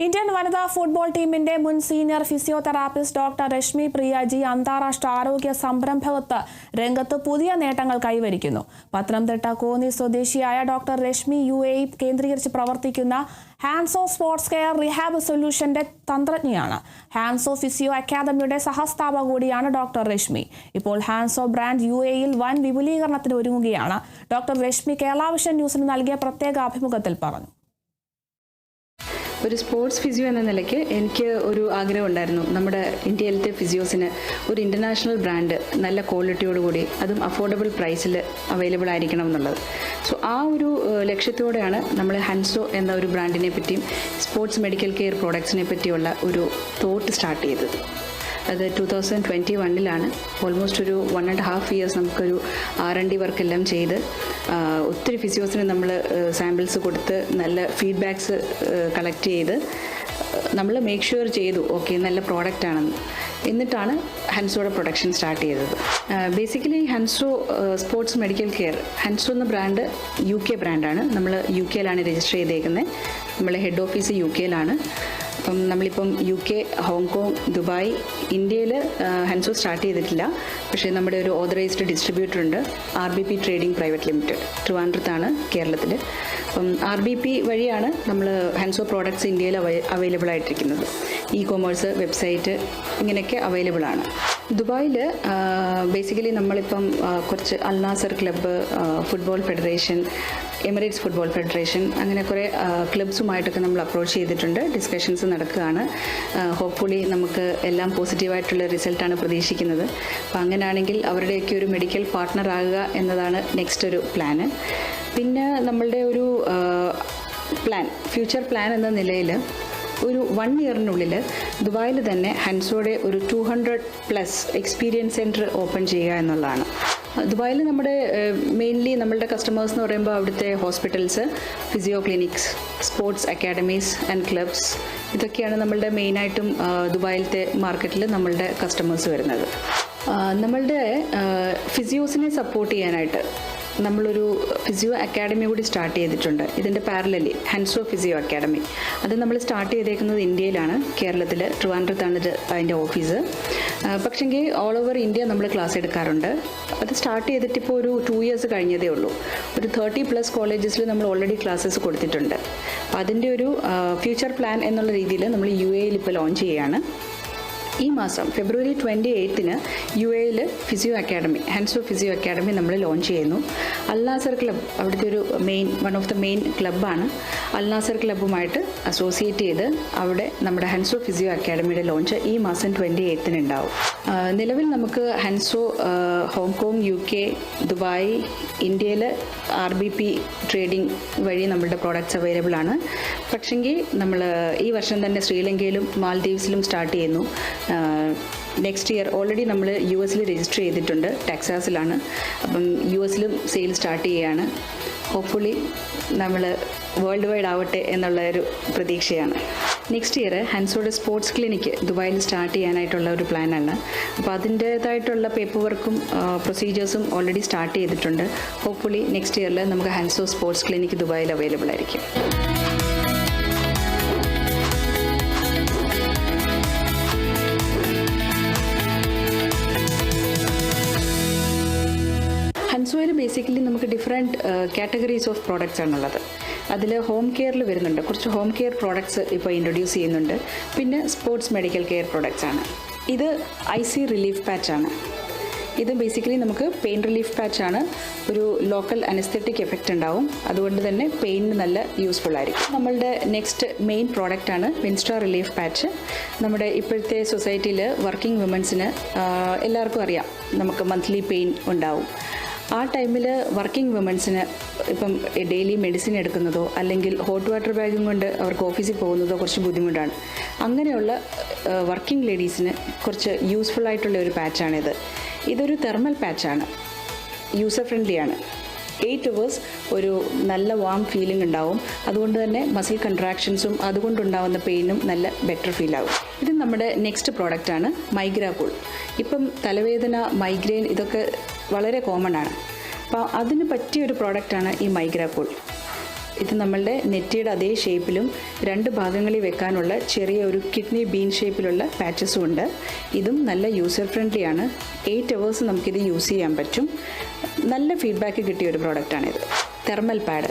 Indian വനിതാ football ടീമിന്റെ മുൻ senior physiotherapist doctor Rashmi Priyaji അന്താരാഷ്ട്ര ആരോഗ്യ സംരംഭകത്വ രംഗത്ത് പുതിയ നേട്ടങ്ങൾ കൈവരിക്കുന്നു. പത്തനംതിട്ട കോന്നി സ്വദേശിയായ ഡോക്ടർ രശ്മി UAE കേന്ദ്രീകരിച്ച് പ്രവർത്തിക്കുന്ന ഹാൻസോ സ്പോർട്സ് കെയർ റിഹാബ് സൊല്യൂഷന്റെ തന്ത്രജ്ഞയാണ്. ഹാൻസോ ഫിസിയോ അക്കാദമിയുടെ സഹസ്ഥാപക കൂടിയാണ് ഡോക്ടർ രശ്മി. ഇപ്പോൾ ഹാൻസോ ബ്രാൻഡ് UAEയിൽ വൻ വിപുലീകരണത്തിന് ഒരുങ്ങുകയാണ്. ഡോക്ടർ രശ്മി കേരള വിഷൻ ന്യൂസിന് നൽകിയ പ്രത്യേക അഭിമുഖത്തിൽ പറഞ്ഞു. ഒരു സ്പോർട്സ് ഫിസിയോ എന്ന നിലയ്ക്ക് എനിക്ക് ഒരു ആഗ്രഹം ഉണ്ടായിരുന്നു, നമ്മുടെ ഇന്ത്യയിലത്തെ ഫിസിയോസിന് ഒരു ഇൻ്റർനാഷണൽ ബ്രാൻഡ് നല്ല ക്വാളിറ്റിയോടുകൂടി അതും അഫോർഡബിൾ പ്രൈസിൽ അവൈലബിൾ ആയിരിക്കണം എന്നുള്ളത്. സോ ആ ഒരു ലക്ഷ്യത്തോടെയാണ് നമ്മൾ ഹാൻസോ എന്ന ഒരു ബ്രാൻഡിനെ പറ്റിയും സ്പോർട്സ് മെഡിക്കൽ കെയർ പ്രോഡക്ട്സിനെ പറ്റിയുള്ള ഒരു തോട്ട് സ്റ്റാർട്ട് ചെയ്തത്. അത് 2021 ഓൾമോസ്റ്റ് ഒരു 1.5 ഇയേഴ്സ് നമുക്കൊരു R&D വർക്കെല്ലാം ചെയ്ത് ഒത്തിരി ഫിസിയോസിന് നമ്മൾ സാമ്പിൾസ് കൊടുത്ത് നല്ല ഫീഡ്ബാക്സ് കളക്ട് ചെയ്ത് നമ്മൾ മേക്ക് ഷുവർ ചെയ്തു ഓക്കെ നല്ല പ്രോഡക്റ്റ് ആണെന്ന്. എന്നിട്ടാണ് ഹൻസോയുടെ പ്രൊഡക്ഷൻ സ്റ്റാർട്ട് ചെയ്തത്. ബേസിക്കലി ഹൻസോ സ്പോർട്സ് മെഡിക്കൽ കെയർ, ഹൻസോ എന്ന ബ്രാൻഡ് UK ബ്രാൻഡാണ്. നമ്മൾ UK രജിസ്റ്റർ ചെയ്തേക്കുന്നത്. നമ്മളെ ഹെഡ് ഓഫീസ് UK. അപ്പം നമ്മളിപ്പം UK, ഹോങ്കോങ്, ദുബായ്, ഇന്ത്യയിൽ ഹൻസോ സ്റ്റാർട്ട് ചെയ്തിട്ടില്ല. പക്ഷേ നമ്മുടെ ഒരു ഓതറൈസ്ഡ് ഡിസ്ട്രിബ്യൂട്ടർ ഉണ്ട്, RBP ട്രേഡിംഗ് പ്രൈവറ്റ് ലിമിറ്റഡ്, ട്രിവാൻഡ്രത്താണ്, കേരളത്തിൽ. അപ്പം RBP വഴിയാണ് നമ്മൾ ഹൻസോ പ്രോഡക്ട്സ് ഇന്ത്യയിൽ അവൈലബിൾ ആയിട്ടിരിക്കുന്നത്. E-കൊമേഴ്സ്, വെബ്സൈറ്റ് ഇങ്ങനെയൊക്കെ അവൈലബിൾ ആണ്. ദുബായിൽ ബേസിക്കലി നമ്മളിപ്പം കുറച്ച് Al Nassr club, football federation, Emirates football federation, അങ്ങനെ കുറേ ക്ലബ്സുമായിട്ടൊക്കെ നമ്മൾ അപ്രോച്ച് ചെയ്തിട്ടുണ്ട്. ഡിസ്കഷൻസ് നടക്കുകയാണ്. ഹോപ്പ്ഫുള്ളി നമുക്ക് എല്ലാം പോസിറ്റീവായിട്ടുള്ള റിസൾട്ടാണ് പ്രതീക്ഷിക്കുന്നത്. അപ്പോൾ അങ്ങനെയാണെങ്കിൽ അവരുടെയൊക്കെ ഒരു മെഡിക്കൽ പാർട്ട്ണർ ആകുക എന്നതാണ് നെക്സ്റ്റ് ഒരു പ്ലാന്. പിന്നെ നമ്മളുടെ ഒരു ഫ്യൂച്ചർ പ്ലാൻ എന്ന നിലയിൽ ഒരു 1 ഇയറിനുള്ളിൽ ദുബായിൽ തന്നെ ഹൻസോയുടെ ഒരു 200+ എക്സ്പീരിയൻസ് സെൻറ്റർ ഓപ്പൺ ചെയ്യുക എന്നുള്ളതാണ്. ദുബായിൽ നമ്മുടെ മെയിൻലി നമ്മളുടെ കസ്റ്റമേഴ്സ് എന്ന് പറയുമ്പോൾ അവിടുത്തെ hospitals, physio clinics, sports academies and clubs, ഇതൊക്കെയാണ് നമ്മളുടെ മെയിനായിട്ടും ദുബായിലത്തെ മാർക്കറ്റിൽ നമ്മളുടെ കസ്റ്റമേഴ്സ് വരുന്നത്. നമ്മളുടെ ഫിസിയോസിനെ സപ്പോർട്ട് ചെയ്യാനായിട്ട് നമ്മളൊരു ഫിസിയോ അക്കാഡമി കൂടി സ്റ്റാർട്ട് ചെയ്തിട്ടുണ്ട്. ഇതിൻ്റെ പാരലലി ഹൻസോ ഫിസിയോ അക്കാഡമി, അത് നമ്മൾ സ്റ്റാർട്ട് ചെയ്തേക്കുന്നത് ഇന്ത്യയിലാണ്, കേരളത്തിൽ, ട്രിവാൻഡ്രത്താണ് അതിൻ്റെ ഓഫീസ്. പക്ഷെങ്കിൽ ഓൾ ഓവർ ഇന്ത്യ നമ്മൾ ക്ലാസ് എടുക്കാറുണ്ട്. അത് സ്റ്റാർട്ട് ചെയ്തിട്ടിപ്പോൾ ഒരു 2 ഇയേഴ്സ് കഴിഞ്ഞതേ ഉള്ളൂ. ഒരു 30+ കോളേജസിൽ നമ്മൾ ഓൾറെഡി ക്ലാസ്സസ് കൊടുത്തിട്ടുണ്ട്. അപ്പോൾ അതിൻ്റെ ഒരു ഫ്യൂച്ചർ പ്ലാൻ എന്നുള്ള രീതിയിൽ നമ്മൾ UAEയിൽ ഇപ്പോൾ ലോഞ്ച് ചെയ്യുകയാണ്. ഈ മാസം ഫെബ്രുവരി 28 UAEയിൽ physio academy, Hanso physio academy നമ്മൾ ലോഞ്ച് ചെയ്യുന്നു. അൽനാസർ ക്ലബ്ബ് അവിടുത്തെ ഒരു വൺ ഓഫ് ദ മെയിൻ ക്ലബ്ബാണ്. അൽനാസർ ക്ലബ്ബുമായിട്ട് അസോസിയേറ്റ് ചെയ്ത് അവിടെ നമ്മുടെ ഹൻസോ ഫിസിയോ അക്കാഡമിയുടെ ലോഞ്ച് ഈ മാസം 28 ഉണ്ടാവും. നിലവിൽ നമുക്ക് ഹൻസോ ഹോങ്കോങ്, UK, ദുബായ്, ഇന്ത്യയിൽ RBP ട്രേഡിംഗ് വഴി നമ്മളുടെ പ്രോഡക്റ്റ്സ് അവൈലബിൾ ആണ്. പക്ഷെങ്കിൽ നമ്മൾ ഈ വർഷം തന്നെ ശ്രീലങ്കയിലും മാൽദീവ്സിലും സ്റ്റാർട്ട് ചെയ്യുന്നു. നെക്സ്റ്റ് ഇയർ ഓൾറെഡി നമ്മൾ US രജിസ്റ്റർ ചെയ്തിട്ടുണ്ട്, ടെക്സാസിലാണ്. അപ്പം US സെയിൽ സ്റ്റാർട്ട് ചെയ്യുകയാണ്. ഹോപ്പ്ഫുള്ളി നമ്മൾ വേൾഡ് വൈഡ് ആവട്ടെ എന്നുള്ള ഒരു പ്രതീക്ഷയാണ്. നെക്സ്റ്റ് ഇയർ ഹൻസോയുടെ സ്പോർട്സ് ക്ലിനിക്ക് ദുബായിൽ സ്റ്റാർട്ട് ചെയ്യാനായിട്ടുള്ള ഒരു പ്ലാനാണ്. അപ്പോൾ അതിൻ്റേതായിട്ടുള്ള പേപ്പർ വർക്കും പ്രൊസീജിയേഴ്സും ഓൾറെഡി സ്റ്റാർട്ട് ചെയ്തിട്ടുണ്ട്. ഹോപ്പ്ഫുള്ളി നെക്സ്റ്റ് ഇയറിൽ നമുക്ക് ഹൻസോ സ്പോർട്സ് ക്ലിനിക്ക് ദുബായിൽ അവൈലബിൾ ആയിരിക്കും. ഹൻസോയിൽ ബേസിക്കലി നമുക്ക് ഡിഫറെൻറ്റ് കാറ്റഗറീസ് ഓഫ് പ്രോഡക്റ്റ്സ് ആണുള്ളത്. അതിൽ ഹോം കെയറിൽ വരുന്നുണ്ട്, കുറച്ച് ഹോം കെയർ പ്രോഡക്റ്റ്സ് ഇപ്പോൾ ഇൻട്രൊഡ്യൂസ് ചെയ്യുന്നുണ്ട്. പിന്നെ സ്പോർട്സ് മെഡിക്കൽ കെയർ പ്രോഡക്റ്റ്സ് ആണ്. ഇത് IC റിലീഫ് പാച്ചാണ്. ഇത് ബേസിക്കലി നമുക്ക് പെയിൻ റിലീഫ് പാച്ചാണ്. ഒരു ലോക്കൽ അനസ്തെറ്റിക് എഫക്റ്റ് ഉണ്ടാവും, അതുകൊണ്ട് തന്നെ പെയിനിന് നല്ല യൂസ്ഫുൾ ആയിരിക്കും. നമ്മളുടെ നെക്സ്റ്റ് മെയിൻ പ്രോഡക്റ്റാണ് വിൻസ്റ്റാർ റിലീഫ് പാച്ച്. നമ്മുടെ ഇപ്പോഴത്തെ സൊസൈറ്റിയിൽ വർക്കിംഗ് വുമൻസിന് എല്ലാവർക്കും അറിയാം, നമുക്ക് മന്ത്ലി പെയിൻ ഉണ്ടാവും. ആ ടൈമിൽ വർക്കിംഗ് വുമൻസിന് ഇപ്പം ഡെയിലി മെഡിസിൻ എടുക്കുന്നതോ അല്ലെങ്കിൽ ഹോട്ട് വാട്ടർ ബാഗും കൊണ്ട് അവർക്ക് ഓഫീസിൽ പോകുന്നതോ കുറച്ച് ബുദ്ധിമുട്ടാണ്. അങ്ങനെയുള്ള വർക്കിംഗ് ലേഡീസിന് കുറച്ച് യൂസ്ഫുൾ ആയിട്ടുള്ള ഒരു പാച്ചാണിത്. ഇതൊരു തെർമൽ പാച്ചാണ്, യൂസർ ഫ്രണ്ട്ലിയാണ്. 8 hours ഒരു നല്ല വാം ഫീലിംഗ് ഉണ്ടാവും. അതുകൊണ്ട് തന്നെ മസിൽ കൺട്രാക്ഷൻസും അതുകൊണ്ടുണ്ടാവുന്ന പെയിനും നല്ല ബെറ്റർ ഫീൽ ആവും. ഇത് നമ്മുടെ നെക്സ്റ്റ് പ്രോഡക്റ്റാണ് മൈഗ്രാകൂൾ. ഇപ്പം തലവേദന, മൈഗ്രെയിൻ ഇതൊക്കെ വളരെ കോമൺ ആണ്. അപ്പോൾ അതിന് പറ്റിയൊരു പ്രോഡക്റ്റാണ് ഈ മൈഗ്രാകൂൾ. ഇത് നമ്മളുടെ നെറ്റിയുടെ അതേ ഷേപ്പിലും 2 ഭാഗങ്ങളിൽ വെക്കാനുള്ള ചെറിയ ഒരു കിഡ്നി ബീൻ ഷേപ്പിലുള്ള പാച്ചസും ഉണ്ട്. ഇതും നല്ല യൂസർ ഫ്രണ്ട്ലി ആണ്. 8 hours നമുക്കിത് യൂസ് ചെയ്യാൻ പറ്റും. നല്ല ഫീഡ്ബാക്ക് കിട്ടിയ ഒരു പ്രോഡക്റ്റാണിത്. തെർമൽ പാഡ്,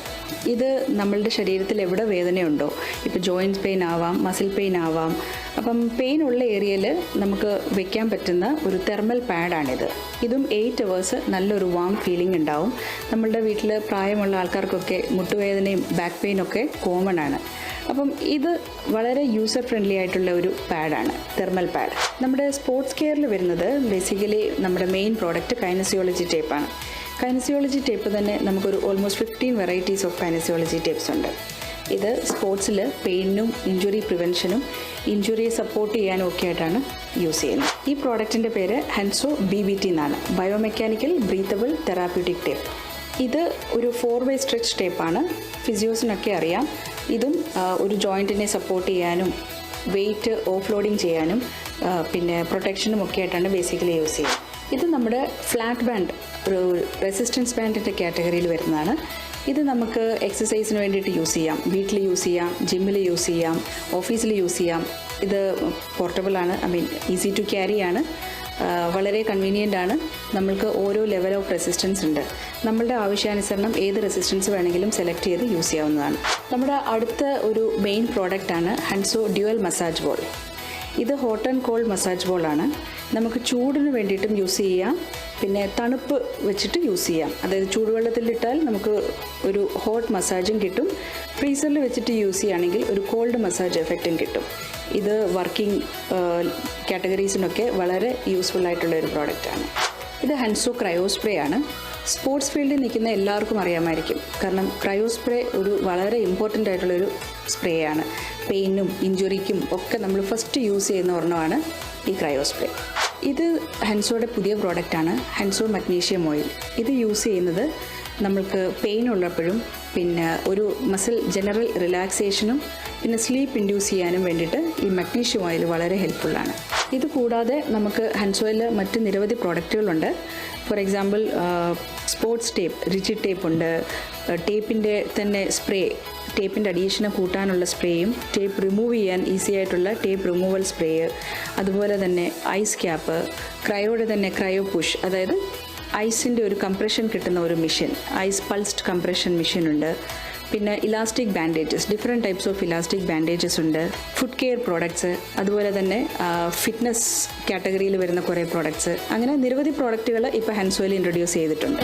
ഇത് നമ്മളുടെ ശരീരത്തിൽ എവിടെ വേദനയുണ്ടോ, ഇപ്പോൾ ജോയിൻറ്റ് പെയിൻ ആവാം, മസിൽ പെയിൻ ആവാം, അപ്പം പെയിൻ ഉള്ള ഏരിയയിൽ നമുക്ക് വെക്കാൻ പറ്റുന്ന ഒരു തെർമൽ പാഡാണിത്. ഇതും 8 hours നല്ലൊരു വാം ഫീലിംഗ് ഉണ്ടാവും. നമ്മളുടെ വീട്ടിൽ പ്രായമുള്ള ആൾക്കാർക്കൊക്കെ മുട്ടുവേദനയും ബാക്ക് പെയിനും ഒക്കെ കോമൺ ആണ്. അപ്പം ഇത് വളരെ യൂസർ ഫ്രണ്ട്ലി ആയിട്ടുള്ള ഒരു പാഡാണ് തെർമൽ പാഡ്. നമ്മുടെ സ്പോർട്സ് കെയറിൽ വരുന്നത് ബേസിക്കലി നമ്മുടെ main product kinesiology ടേപ്പാണ്. Kinesiology tape തന്നെ നമുക്കൊരു almost 15 varieties of kinesiology tapes ഉണ്ട്. ഇത് സ്പോർട്സിൽ പെയിനും ഇഞ്ചുറി പ്രിവെൻഷനും ഇഞ്ചുറിയെ സപ്പോർട്ട് ചെയ്യാനും ഒക്കെ ആയിട്ടാണ് യൂസ് ചെയ്യുന്നത്. ഈ പ്രോഡക്റ്റിൻ്റെ പേര് ഹെൻസോ BBT എന്നാണ്, ബയോമെക്കാനിക്കൽ ബ്രീത്തബിൾ തെറാപ്യൂട്ടിക് ടേപ്പ്. ഇത് ഒരു 4-way സ്ട്രെച്ച് ടേപ്പാണ്. ഫിസിയോസിനൊക്കെ അറിയാം. ഇതും ഒരു ജോയിൻറ്റിനെ സപ്പോർട്ട് ചെയ്യാനും വെയിറ്റ് ഓഫ് ലോഡിങ് ചെയ്യാനും പിന്നെ പ്രൊട്ടക്ഷനും ഒക്കെ ആയിട്ടാണ് ബേസിക്കലി യൂസ് ചെയ്യുന്നത്. ഇത് നമ്മുടെ ഫ്ലാറ്റ് ബാൻഡ്, ഒരു റെസിസ്റ്റൻസ് ബാൻഡിൻ്റെ കാറ്റഗറിയിൽ വരുന്നതാണ്. ഇത് നമുക്ക് എക്സസൈസിന് വേണ്ടിയിട്ട് യൂസ് ചെയ്യാം, വീട്ടിൽ യൂസ് ചെയ്യാം, ജിമ്മിൽ യൂസ് ചെയ്യാം, ഓഫീസിൽ യൂസ് ചെയ്യാം. ഇത് പോർട്ടബിൾ ആണ്, ഈസി ടു ക്യാരി ആണ്, വളരെ കൺവീനിയൻ്റ് ആണ്. നമ്മൾക്ക് ഓരോ ലെവൽ ഓഫ് റെസിസ്റ്റൻസ് ഉണ്ട്. നമ്മളുടെ ആവശ്യാനുസരണം ഏത് റെസിസ്റ്റൻസ് വേണമെങ്കിലും സെലക്ട് ചെയ്ത് യൂസ് ചെയ്യാവുന്നതാണ്. നമ്മുടെ അടുത്ത ഒരു മെയിൻ പ്രോഡക്റ്റാണ് ഹെൻസോ ഡ്യുവൽ മസാജ് ബോൾ. ഇത് ഹോട്ട് ആൻഡ് കോൾഡ് മസാജ് ബോളാണ്. നമുക്ക് ചൂടിന് വേണ്ടിയിട്ടും യൂസ് ചെയ്യാം, പിന്നെ തണുപ്പ് വെച്ചിട്ട് യൂസ് ചെയ്യാം. അതായത് ചൂടുവെള്ളത്തിലിട്ടാൽ നമുക്ക് ഒരു ഹോട്ട് മസാജും കിട്ടും, ഫ്രീസറിൽ വെച്ചിട്ട് യൂസ് ചെയ്യുകയാണെങ്കിൽ ഒരു കോൾഡ് മസാജ് എഫക്റ്റും കിട്ടും. ഇത് വർക്കിംഗ് കാറ്റഗറീസിനൊക്കെ വളരെ യൂസ്ഫുൾ ആയിട്ടുള്ള ഒരു പ്രോഡക്റ്റാണ്. ഇത് ഹെൻസോ ക്രയോ സ്പ്രേ ആണ്. സ്പോർട്സ് ഫീൽഡിൽ നിൽക്കുന്ന എല്ലാവർക്കും അറിയാമായിരിക്കും, കാരണം ക്രയോ സ്പ്രേ ഒരു വളരെ ഇമ്പോർട്ടൻ്റ് ആയിട്ടുള്ളൊരു സ്പ്രേ ആണ്. പെയിനും ഇഞ്ചുറിക്കും ഒക്കെ നമ്മൾ ഫസ്റ്റ് യൂസ് ചെയ്യുന്ന ഒരെണ്ണമാണ് ഈ ക്രയോ സ്പ്രേ. ഇത് ഹെൻസോയുടെ പുതിയ പ്രോഡക്റ്റാണ്, ഹെൻസോ മഗ്നീഷ്യം ഓയിൽ. ഇത് യൂസ് ചെയ്യുന്നത് നമ്മൾക്ക് പെയിൻ ഉള്ളപ്പോഴും പിന്നെ ഒരു മസിൽ ജനറൽ റിലാക്സേഷനും പിന്നെ സ്ലീപ്പ് ഇൻഡ്യൂസ് ചെയ്യാനും വേണ്ടിയിട്ട് ഈ മഗ്നീഷ്യം ഓയിൽ വളരെ ഹെൽപ്ഫുള്ളാണ്. ഇത് കൂടാതെ നമുക്ക് ഹെൻസോയിൽ മറ്റ് നിരവധി പ്രോഡക്റ്റുകളുണ്ട്. For example sports tape, rigid tape ഉണ്ട്, ടേപ്പിൻ്റെ തന്നെ സ്പ്രേ, ടേപ്പിൻ്റെ അഡീഷനെ കൂട്ടാനുള്ള സ്പ്രേയും ടേപ്പ് റിമൂവ് ചെയ്യാൻ ഈസി ആയിട്ടുള്ള ടേപ്പ് റിമൂവൽ സ്പ്രേ, അതുപോലെ തന്നെ ഐസ് ക്യാപ്പ്, ക്രയോയുടെ തന്നെ ക്രയോ പുഷ്, അതായത് ഐസിൻ്റെ ഒരു കംപ്രഷൻ കിട്ടുന്ന ഒരു machine, ice pulsed compression machine ഉണ്ട്. പിന്നെ elastic bandages, different types of elastic bandages ഉണ്ട്. ഫുഡ് കെയർ പ്രോഡക്ട്സ്, അതുപോലെ തന്നെ ഫിറ്റ്നസ് കാറ്റഗറിയിൽ വരുന്ന കുറേ പ്രോഡക്ട്സ്, അങ്ങനെ നിരവധി പ്രോഡക്റ്റുകൾ ഇപ്പോൾ ഹെൻസോയിൽ ഇൻട്രൊഡ്യൂസ് ചെയ്തിട്ടുണ്ട്.